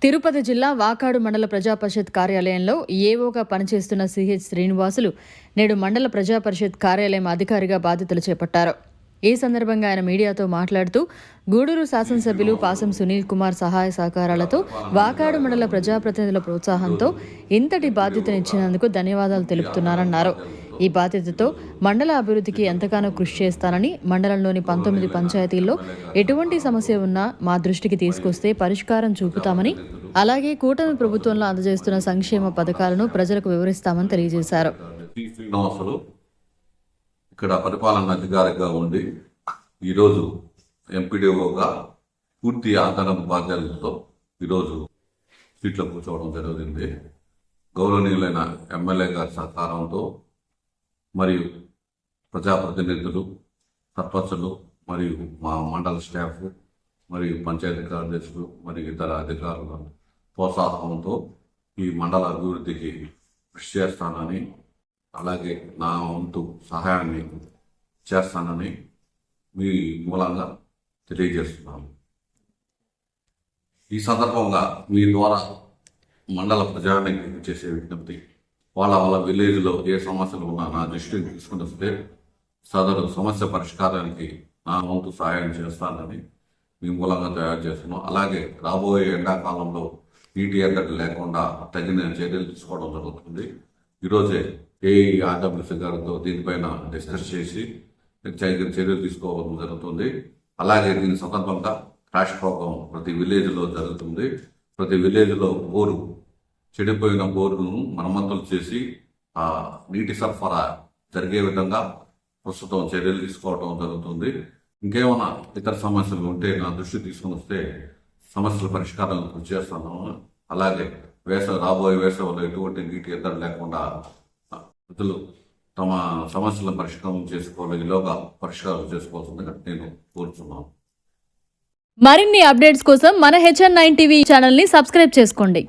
తిరుపతి జిల్లా వాకాడు మండల ప్రజాపరిషత్ కార్యాలయంలో ఏవోగా పనిచేస్తున్న సిహెచ్ శ్రీనివాసులు నేడు మండల ప్రజాపరిషత్ కార్యాలయం అధికారిగా బాధ్యతలు చేపట్టారు. ఈ సందర్భంగా ఆయన మీడియాతో మాట్లాడుతూ గూడూరు శాసనసభ్యులు పాసం సునీల్ కుమార్ సహాయ సహకారాలతో వాకాడు మండల ప్రజాప్రతినిధుల ప్రోత్సాహంతో ఇంతటి బాధ్యతనిచ్చినందుకు ధన్యవాదాలు తెలుపుతున్నారన్నారు. ఈ బాధ్యతతో మండల అభివృద్ధికి ఎంతగానో కృషి చేస్తానని, మండలంలోని 19 పంచాయతీల్లో ఎటువంటి సమస్య ఉన్నా మా దృష్టికి తీసుకొస్తే పరిష్కారం చూపుతామని, అలాగే కూటమి ప్రభుత్వంలో అందజేస్తున్న సంక్షేమ పథకాలను ప్రజలకు వివరిస్తామని తెలియజేశారు. ఇక్కడ పరిపాలన అధికారిగా ఉండి ఈరోజు ఎంపీడీఓగా పూర్తి ఆధారం బాధ్యతలతో ఈరోజు సీట్లో కూర్చోవడం జరిగింది. గౌరవనీయులైన ఎమ్మెల్యే గారి సహకారంతో మరియు ప్రజాప్రతినిధులు, సర్పంచులు మరియు మా మండల స్టాఫ్ మరియు పంచాయతీ కార్యదర్శులు మరియు ఇతర అధికారుల ప్రోత్సాహంతో ఈ మండల అభివృద్ధికి కృషి చేస్తానని, అలాగే నా వంతు సహాయాన్ని చేస్తానని మీ మూలంగా తెలియజేస్తున్నాను. ఈ సందర్భంగా మీ ద్వారా మండల ప్రజానికి చేసే విజ్ఞప్తి, వాళ్ళ విలేజ్లో ఏ సమస్యలు ఉన్నా నా దృష్టికి తీసుకుని వస్తే సదరు సమస్య పరిష్కారానికి నా వంతు సహాయం చేస్తానని మీ మూలంగా తయారు చేస్తున్నాం. అలాగే రాబోయే ఎండాకాలంలో నీటి ఎద్దడి లేకుండా తగిన చర్యలు తీసుకోవడం జరుగుతుంది. ఈరోజే ఏఈఆర్డబ్ల్యూసీ గారితో దీనిపైన డిస్కస్ చేసి చర్యలు తీసుకోవడం జరుగుతుంది. అలాగే దీని సందర్భంగా క్రాష్ ప్రోగ్రాం ప్రతి విలేజ్లో జరుగుతుంది. ప్రతి విలేజ్లో బోరు, చెడిపోయిన బోరును మరమ్మతులు చేసి ఆ నీటి సరఫరా జరిగే విధంగా ప్రస్తుతం చర్యలు తీసుకోవడం జరుగుతుంది. ఇంకేమైనా ఇతర సమస్యలు ఉంటే నా దృష్టి తీసుకుని వస్తే సమస్యల పరిష్కారం కృషి చేస్తాను. అలాగే రాబోయే వేసవిలో ఎటువంటి నీటి ఎద్దడి లేకుండా ప్రజలు తమ సమస్యలను పరిష్కారం ఈలోగా పరిష్కారం చేసుకోవాల్సిందిగా నేను కోరుతున్నాను. మరిన్ని అప్డేట్స్ కోసం మన HN9 టీవీ ఛానల్ని సబ్స్క్రైబ్ చేసుకోండి.